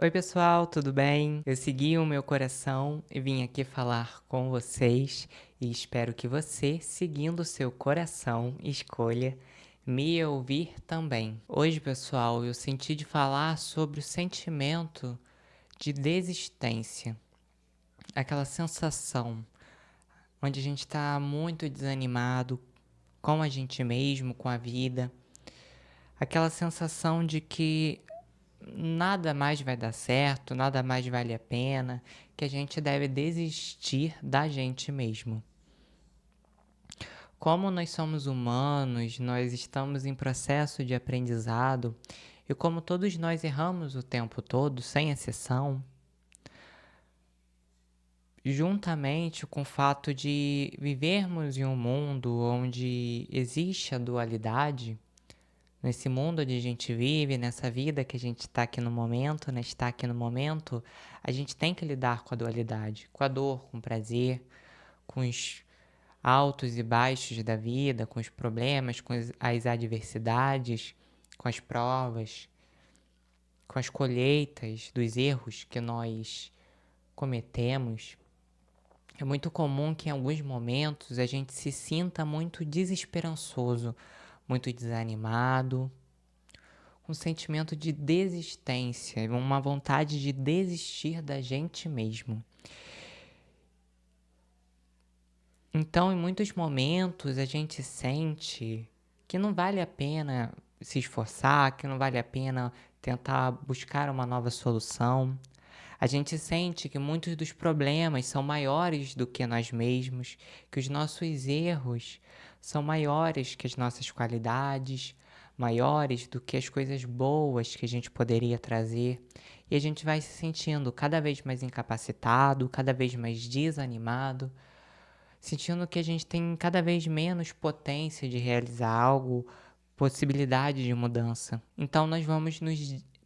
Oi, pessoal, tudo bem? Eu segui o meu coração e vim aqui falar com vocês e espero que você, seguindo o seu coração, escolha me ouvir também. Hoje, pessoal, eu senti de falar sobre o sentimento de desistência, aquela sensação onde a gente está muito desanimado com a gente mesmo, com a vida, aquela sensação de que nada mais vai dar certo, nada mais vale a pena, que a gente deve desistir da gente mesmo. Como nós somos humanos, nós estamos em processo de aprendizado e como todos nós erramos o tempo todo, sem exceção, juntamente com o fato de vivermos em um mundo onde existe a dualidade, nesse mundo onde a gente vive, nessa vida que a gente está aqui no momento, né, está aqui no momento, a gente tem que lidar com a dualidade, com a dor, com o prazer, com os altos e baixos da vida, com os problemas, com as adversidades, com as provas, com as colheitas dos erros que nós cometemos. É muito comum que em alguns momentos a gente se sinta muito desesperançoso, muito desanimado, um sentimento de desistência, uma vontade de desistir da gente mesmo. Então, em muitos momentos, a gente sente que não vale a pena se esforçar, que não vale a pena tentar buscar uma nova solução. A gente sente que muitos dos problemas são maiores do que nós mesmos, que os nossos erros são maiores que as nossas qualidades, maiores do que as coisas boas que a gente poderia trazer. E a gente vai se sentindo cada vez mais incapacitado, cada vez mais desanimado, sentindo que a gente tem cada vez menos potência de realizar algo, possibilidade de mudança. Então nós vamos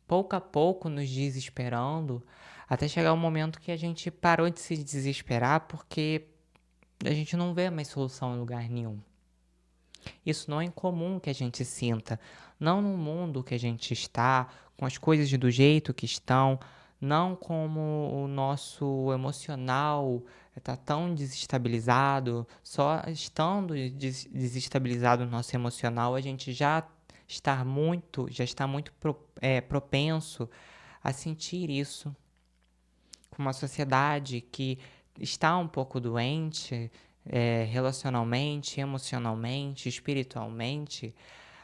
pouco a pouco nos desesperando até chegar o momento que a gente parou de se desesperar porque a gente não vê mais solução em lugar nenhum. Isso não é incomum que a gente sinta, não no mundo que a gente está, com as coisas do jeito que estão, não como o nosso emocional está tão desestabilizado, só estando desestabilizado o nosso emocional, a gente já está muito propenso a sentir isso, com uma sociedade que está um pouco doente, relacionalmente, emocionalmente, espiritualmente,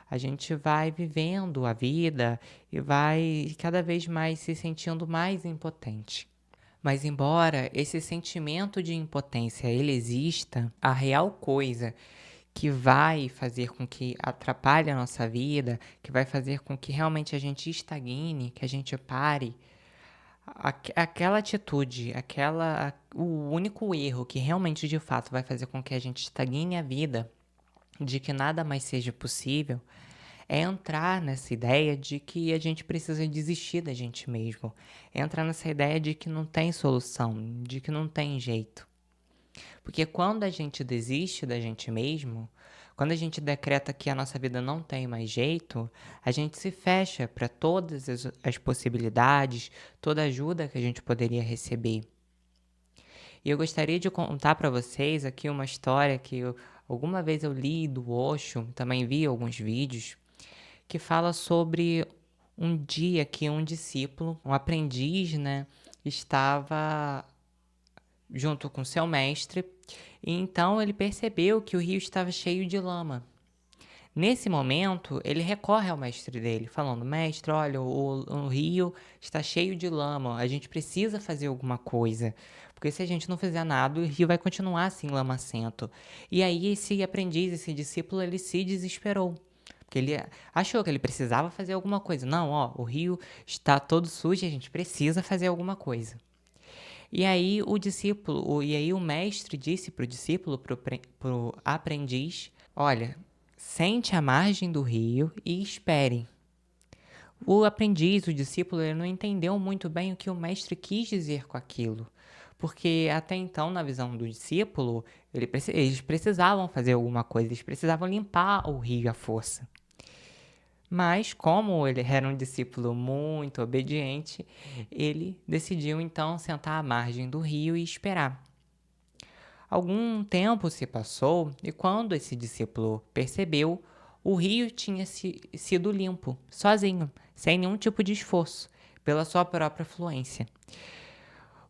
a gente vai vivendo a vida e vai cada vez mais se sentindo mais impotente. Mas embora esse sentimento de impotência ele exista, a real coisa que vai fazer com que atrapalhe a nossa vida, que vai fazer com que realmente a gente estagne, que a gente pare, aquela atitude, o único erro que realmente de fato vai fazer com que a gente estagne a vida, de que nada mais seja possível, é entrar nessa ideia de que a gente precisa desistir da gente mesmo. É entrar nessa ideia de que não tem solução, de que não tem jeito. Porque quando a gente desiste da gente mesmo, quando a gente decreta que a nossa vida não tem mais jeito, a gente se fecha para todas as possibilidades, toda ajuda que a gente poderia receber. E eu gostaria de contar para vocês aqui uma história que alguma vez eu li do Osho, também vi alguns vídeos, que fala sobre um dia que um discípulo, um aprendiz, né, estava junto com seu mestre, e então ele percebeu que o rio estava cheio de lama. Nesse momento, ele recorre ao mestre dele, falando: Mestre, olha, o rio está cheio de lama, a gente precisa fazer alguma coisa. Porque se a gente não fizer nada, o rio vai continuar assim lamacento. E aí, esse aprendiz, esse discípulo, ele se desesperou. Porque ele achou que ele precisava fazer alguma coisa. Não, ó, o rio está todo sujo, a gente precisa fazer alguma coisa. E aí o mestre disse para o discípulo, para o aprendiz, olha, sente à margem do rio e espere. O aprendiz, o discípulo, ele não entendeu muito bem o que o mestre quis dizer com aquilo. Porque até então, na visão do discípulo, eles precisavam fazer alguma coisa, eles precisavam limpar o rio à força. Mas, como ele era um discípulo muito obediente, ele decidiu então sentar à margem do rio e esperar. Algum tempo se passou e, quando esse discípulo percebeu, o rio tinha sido limpo, sozinho, sem nenhum tipo de esforço, pela sua própria fluência.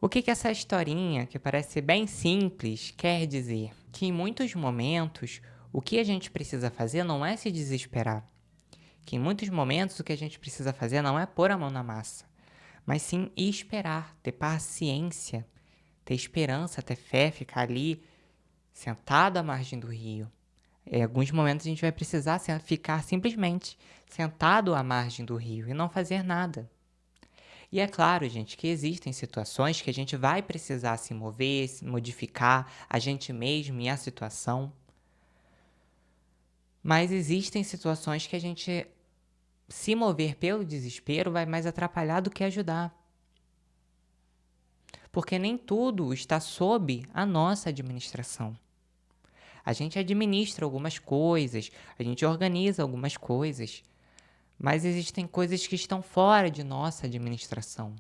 O que essa historinha, que parece bem simples, quer dizer? Que em muitos momentos o que a gente precisa fazer não é se desesperar. Que em muitos momentos o que a gente precisa fazer não é pôr a mão na massa, mas sim esperar, ter paciência, ter esperança, ter fé, ficar ali sentado à margem do rio. Em alguns momentos a gente vai precisar ficar simplesmente sentado à margem do rio e não fazer nada. E é claro, gente, que existem situações que a gente vai precisar se mover, se modificar, a gente mesmo e a situação. Mas existem situações que a gente se mover pelo desespero vai mais atrapalhar do que ajudar. Porque nem tudo está sob a nossa administração. A gente administra algumas coisas, a gente organiza algumas coisas, mas existem coisas que estão fora de nossa administração.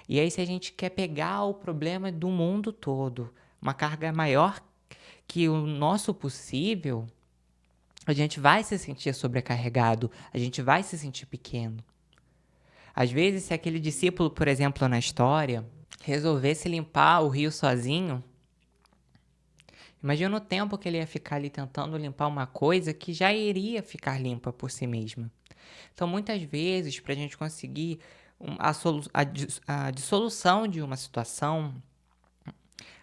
E aí, se a gente quer pegar o problema do mundo todo, uma carga maior que o nosso possível, a gente vai se sentir sobrecarregado, a gente vai se sentir pequeno. Às vezes, se aquele discípulo, por exemplo, na história, resolvesse limpar o rio sozinho, imagina o tempo que ele ia ficar ali tentando limpar uma coisa que já iria ficar limpa por si mesma. Então, muitas vezes, para a gente conseguir a dissolução de uma situação,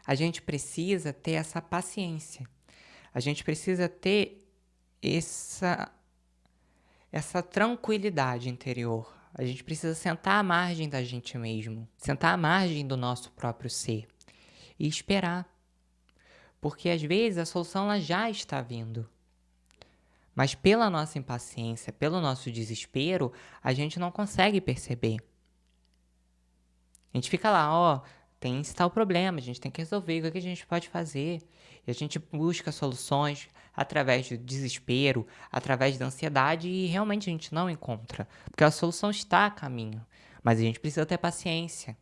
a gente precisa ter essa paciência. A gente precisa ter essa, essa tranquilidade interior. A gente precisa sentar à margem da gente mesmo, sentar à margem do nosso próprio ser e esperar. Porque às vezes a solução ela já está vindo. Mas pela nossa impaciência, pelo nosso desespero, a gente não consegue perceber. A gente fica lá, ó, tem esse tal problema, a gente tem que resolver, o que a gente pode fazer? E a gente busca soluções através do desespero, através da ansiedade e realmente a gente não encontra, porque a solução está a caminho, mas a gente precisa ter paciência.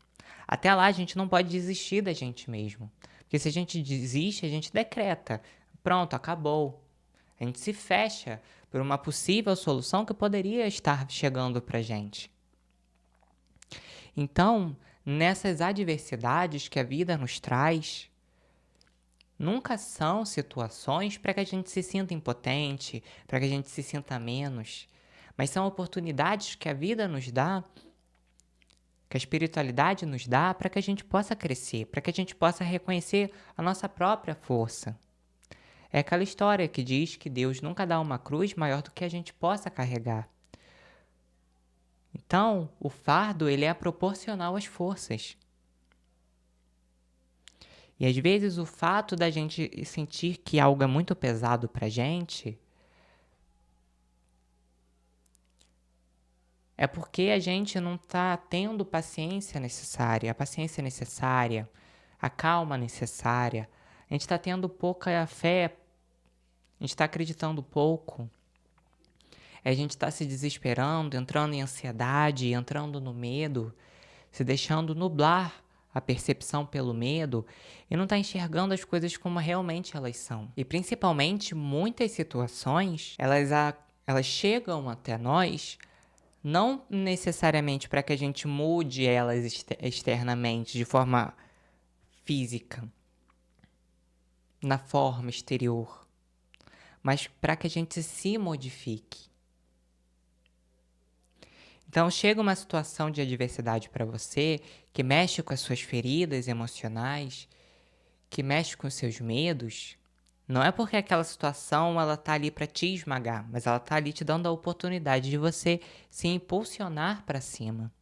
Até lá a gente não pode desistir da gente mesmo, porque se a gente desiste, a gente decreta, pronto, acabou. A gente se fecha por uma possível solução que poderia estar chegando pra gente. Então, nessas adversidades que a vida nos traz, nunca são situações para que a gente se sinta impotente, para que a gente se sinta menos, mas são oportunidades que a vida nos dá, que a espiritualidade nos dá para que a gente possa crescer, para que a gente possa reconhecer a nossa própria força. É aquela história que diz que Deus nunca dá uma cruz maior do que a gente possa carregar. Então, o fardo ele é proporcional às forças. E às vezes o fato da gente sentir que algo é muito pesado pra gente é porque a gente não tá tendo a paciência necessária, a calma necessária. A gente tá tendo pouca fé, a gente tá acreditando pouco. A gente tá se desesperando, entrando em ansiedade, entrando no medo, se deixando nublar a percepção pelo medo e não está enxergando as coisas como realmente elas são. E principalmente, muitas situações, elas chegam até nós não necessariamente para que a gente mude elas externamente, de forma física, na forma exterior, mas para que a gente se modifique. Então chega uma situação de adversidade para você que mexe com as suas feridas emocionais, que mexe com os seus medos, não é porque aquela situação ela tá ali para te esmagar, mas ela tá ali te dando a oportunidade de você se impulsionar para cima.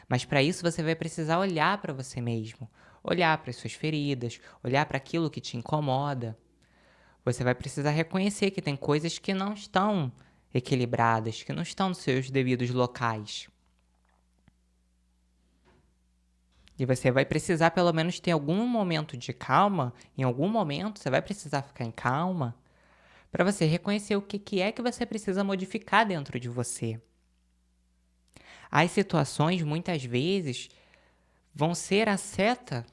Mas para isso você vai precisar olhar para você mesmo, olhar para as suas feridas, olhar para aquilo que te incomoda. Você vai precisar reconhecer que tem coisas que não estão equilibradas, que não estão nos seus devidos locais. E você vai precisar pelo menos ter algum momento de calma, em algum momento você vai precisar ficar em calma, para você reconhecer o que que é que você precisa modificar dentro de você. As situações, muitas vezes, vão ser a seta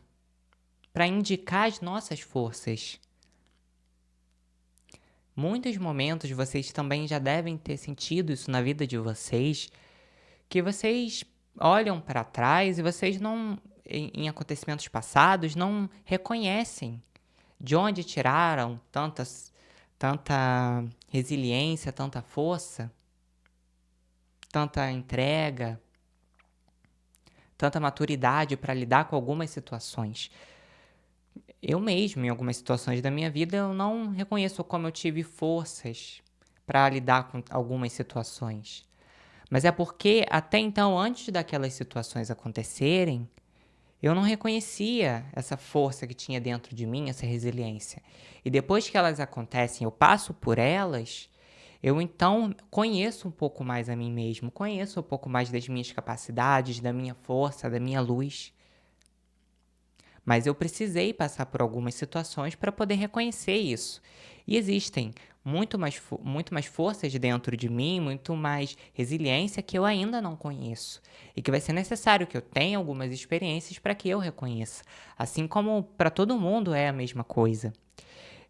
para indicar as nossas forças. Muitos momentos vocês também já devem ter sentido isso na vida de vocês, que vocês olham para trás e vocês não, em acontecimentos passados, não reconhecem de onde tiraram tanta resiliência, tanta força, tanta entrega, tanta maturidade para lidar com algumas situações. Eu mesmo, em algumas situações da minha vida, eu não reconheço como eu tive forças para lidar com algumas situações. Mas é porque até então, antes daquelas situações acontecerem, eu não reconhecia essa força que tinha dentro de mim, essa resiliência. E depois que elas acontecem, eu passo por elas, eu então conheço um pouco mais a mim mesmo, conheço um pouco mais das minhas capacidades, da minha força, da minha luz. Mas eu precisei passar por algumas situações para poder reconhecer isso. E existem muito mais forças dentro de mim, muito mais resiliência que eu ainda não conheço. E que vai ser necessário que eu tenha algumas experiências para que eu reconheça. Assim como para todo mundo é a mesma coisa.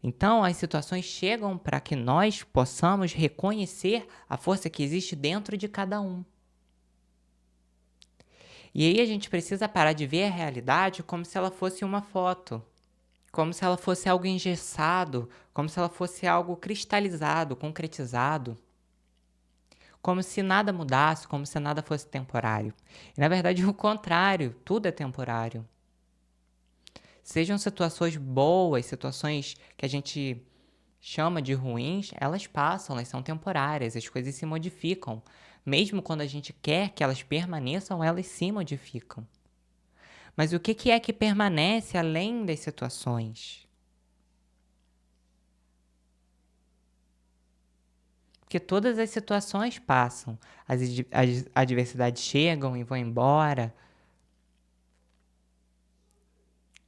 Então, as situações chegam para que nós possamos reconhecer a força que existe dentro de cada um. E aí a gente precisa parar de ver a realidade como se ela fosse uma foto. Como se ela fosse algo engessado, como se ela fosse algo cristalizado, concretizado, como se nada mudasse, como se nada fosse temporário. E na verdade, o contrário, tudo é temporário. Sejam situações boas, situações que a gente chama de ruins, elas passam, elas são temporárias, as coisas se modificam. Mesmo quando a gente quer que elas permaneçam, elas se modificam. Mas o que é que permanece além das situações? Porque todas as situações passam, as adversidades chegam e vão embora,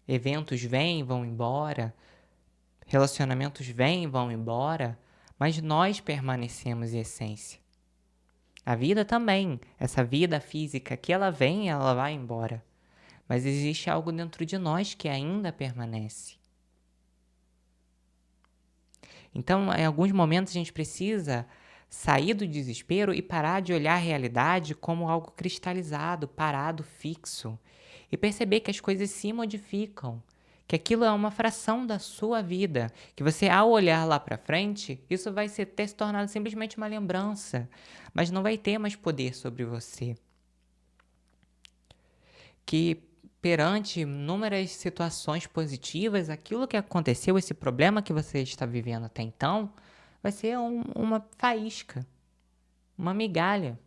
eventos vêm e vão embora, relacionamentos vêm e vão embora, mas nós permanecemos em essência. A vida também, essa vida física que ela vem e ela vai embora, mas existe algo dentro de nós que ainda permanece. Então, em alguns momentos, a gente precisa sair do desespero e parar de olhar a realidade como algo cristalizado, parado, fixo. E perceber que as coisas se modificam. Que aquilo é uma fração da sua vida. Que você, ao olhar lá para frente, isso vai ter se tornado simplesmente uma lembrança. Mas não vai ter mais poder sobre você. Que perante inúmeras situações positivas, aquilo que aconteceu, esse problema que você está vivendo até então, vai ser uma faísca, uma migalha.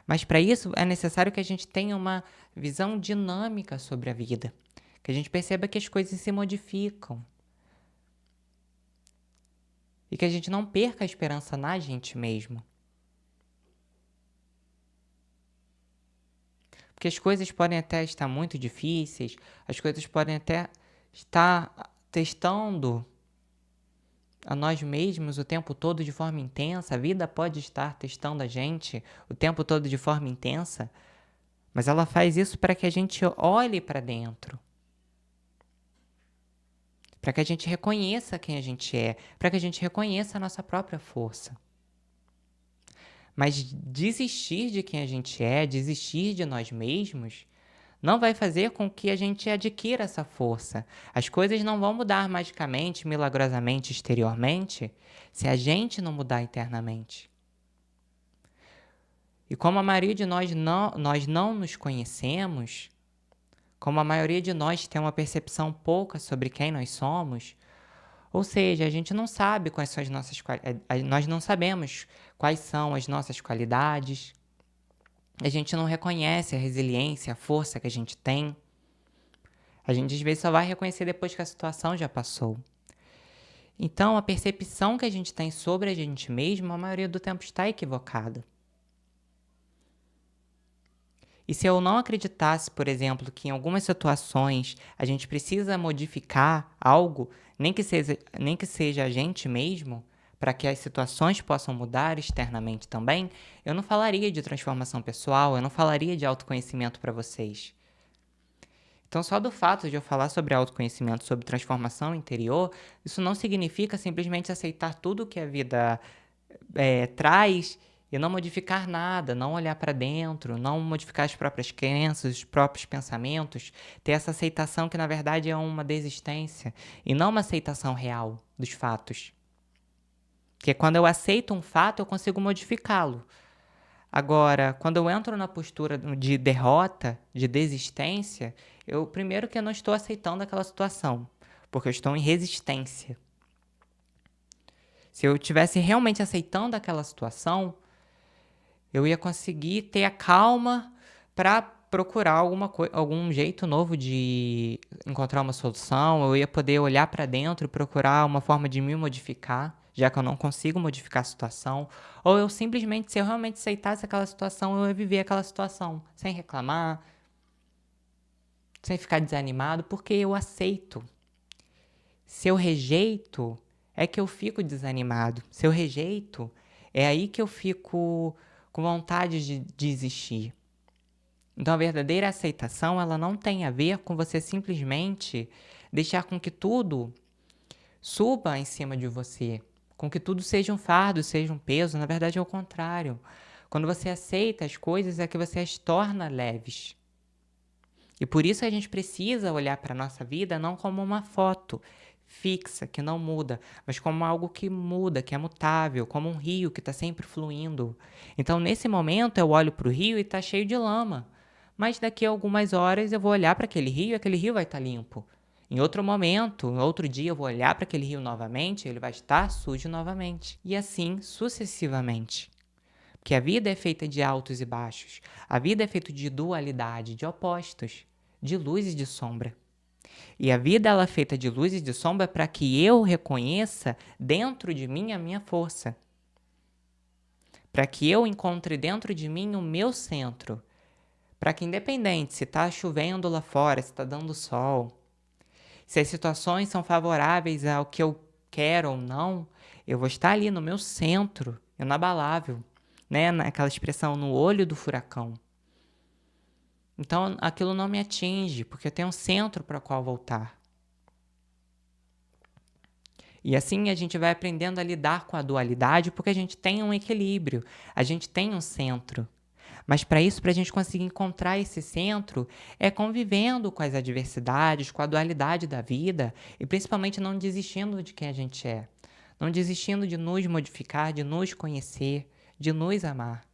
Mas para isso é necessário que a gente tenha uma visão dinâmica sobre a vida, que a gente perceba que as coisas se modificam e que a gente não perca a esperança na gente mesmo. Porque as coisas podem até estar muito difíceis, as coisas podem até estar testando a nós mesmos o tempo todo de forma intensa, a vida pode estar testando a gente o tempo todo de forma intensa, mas ela faz isso para que a gente olhe para dentro, para que a gente reconheça quem a gente é, para que a gente reconheça a nossa própria força. Mas desistir de quem a gente é, desistir de nós mesmos, não vai fazer com que a gente adquira essa força. As coisas não vão mudar magicamente, milagrosamente, exteriormente, se a gente não mudar internamente. E como a maioria de nós não nos conhecemos, como a maioria de nós tem uma percepção pouca sobre quem nós somos, ou seja, a gente não sabe quais são as nossas nós não sabemos quais são as nossas qualidades, a gente não reconhece a resiliência, a força que a gente tem. A gente às vezes só vai reconhecer depois que a situação já passou. Então, a percepção que a gente tem sobre a gente mesmo, a maioria do tempo está equivocada. E se eu não acreditasse, por exemplo, que em algumas situações a gente precisa modificar algo, nem que seja a gente mesmo, para que as situações possam mudar externamente também, eu não falaria de transformação pessoal, eu não falaria de autoconhecimento para vocês. Então, só do fato de eu falar sobre autoconhecimento, sobre transformação interior, isso não significa simplesmente aceitar tudo que a vida traz e não modificar nada, não olhar para dentro, não modificar as próprias crenças, os próprios pensamentos, ter essa aceitação que na verdade é uma desistência e não uma aceitação real dos fatos. Porque quando eu aceito um fato, eu consigo modificá-lo. Agora, quando eu entro na postura de derrota, de desistência, eu primeiro que eu não estou aceitando aquela situação, porque eu estou em resistência. Se eu estivesse realmente aceitando aquela situação, eu ia conseguir ter a calma para procurar algum jeito novo de encontrar uma solução. Eu ia poder olhar para dentro e procurar uma forma de me modificar, já que eu não consigo modificar a situação. Ou eu simplesmente, se eu realmente aceitasse aquela situação, eu ia viver aquela situação, sem reclamar, sem ficar desanimado, porque eu aceito. Se eu rejeito, é que eu fico desanimado. Se eu rejeito, é aí que eu fico com vontade de desistir. Então, a verdadeira aceitação, ela não tem a ver com você simplesmente deixar com que tudo suba em cima de você, com que tudo seja um fardo, seja um peso. Na verdade, é o contrário. Quando você aceita as coisas, é que você as torna leves. E por isso a gente precisa olhar para a nossa vida não como uma foto fixa, que não muda, mas como algo que muda, que é mutável, como um rio que está sempre fluindo. Então, nesse momento, eu olho para o rio e está cheio de lama. Mas daqui a algumas horas eu vou olhar para aquele rio e aquele rio vai estar limpo. Em outro momento, em outro dia, eu vou olhar para aquele rio novamente e ele vai estar sujo novamente. E assim sucessivamente. Porque a vida é feita de altos e baixos. A vida é feita de dualidade, de opostos, de luz e de sombra. E a vida ela é feita de luz e de sombra para que eu reconheça dentro de mim a minha força. Para que eu encontre dentro de mim o meu centro. Para que independente se está chovendo lá fora, se está dando sol, se as situações são favoráveis ao que eu quero ou não, eu vou estar ali no meu centro, inabalável, né? Naquela expressão, no olho do furacão. Então, aquilo não me atinge, porque eu tenho um centro para o qual voltar. E assim a gente vai aprendendo a lidar com a dualidade, porque a gente tem um equilíbrio, a gente tem um centro. Mas para isso, para a gente conseguir encontrar esse centro, é convivendo com as adversidades, com a dualidade da vida e principalmente não desistindo de quem a gente é. Não desistindo de nos modificar, de nos conhecer, de nos amar.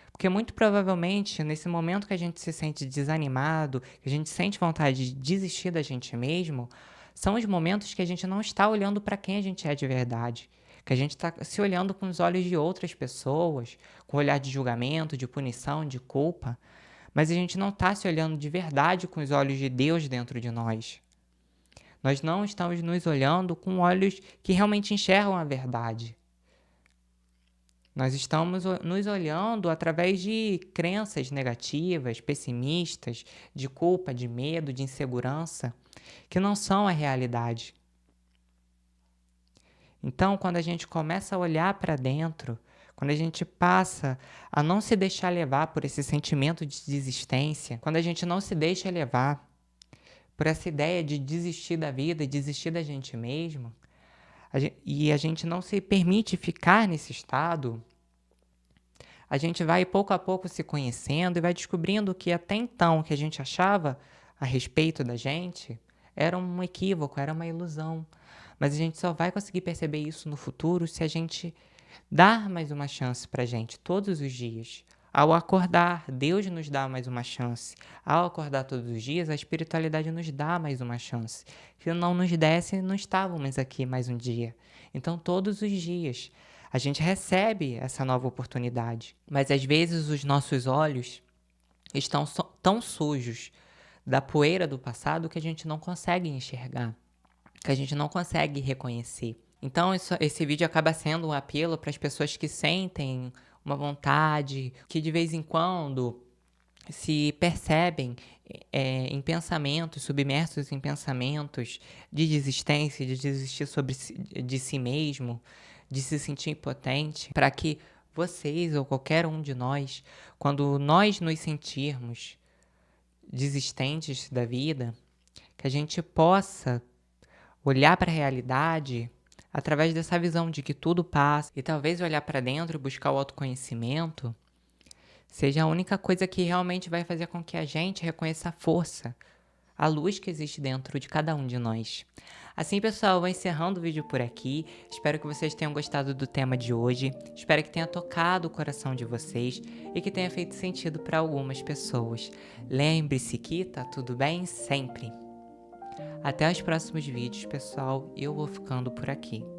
Porque muito provavelmente, nesse momento que a gente se sente desanimado, que a gente sente vontade de desistir da gente mesmo, são os momentos que a gente não está olhando para quem a gente é de verdade. Que a gente está se olhando com os olhos de outras pessoas, com o olhar de julgamento, de punição, de culpa, mas a gente não está se olhando de verdade com os olhos de Deus dentro de nós. Nós não estamos nos olhando com olhos que realmente enxergam a verdade. Nós estamos nos olhando através de crenças negativas, pessimistas, de culpa, de medo, de insegurança, que não são a realidade. Então, quando a gente começa a olhar para dentro, quando a gente passa a não se deixar levar por esse sentimento de desistência, quando a gente não se deixa levar por essa ideia de desistir da vida, desistir da gente mesmo, e a gente não se permite ficar nesse estado, a gente vai pouco a pouco se conhecendo e vai descobrindo que até então o que a gente achava a respeito da gente era um equívoco, era uma ilusão. Mas a gente só vai conseguir perceber isso no futuro se a gente dar mais uma chance pra gente todos os dias. Ao acordar, Deus nos dá mais uma chance. Ao acordar todos os dias, a espiritualidade nos dá mais uma chance. Se não nos desse, não estávamos aqui mais um dia. Então, todos os dias, a gente recebe essa nova oportunidade. Mas às vezes os nossos olhos estão tão sujos da poeira do passado que a gente não consegue enxergar, que a gente não consegue reconhecer. Então, esse vídeo acaba sendo um apelo para as pessoas que sentem uma vontade, que de vez em quando se percebem em pensamentos, submersos em pensamentos de desistência, de desistir de si mesmo, de se sentir impotente, para que vocês ou qualquer um de nós, quando nós nos sentirmos desistentes da vida, que a gente possa olhar para a realidade através dessa visão de que tudo passa e talvez olhar para dentro e buscar o autoconhecimento seja a única coisa que realmente vai fazer com que a gente reconheça a força, a luz que existe dentro de cada um de nós. Assim, pessoal, eu vou encerrando o vídeo por aqui. Espero que vocês tenham gostado do tema de hoje. Espero que tenha tocado o coração de vocês e que tenha feito sentido para algumas pessoas. Lembre-se que tá tudo bem sempre. Até os próximos vídeos, pessoal. Eu vou ficando por aqui.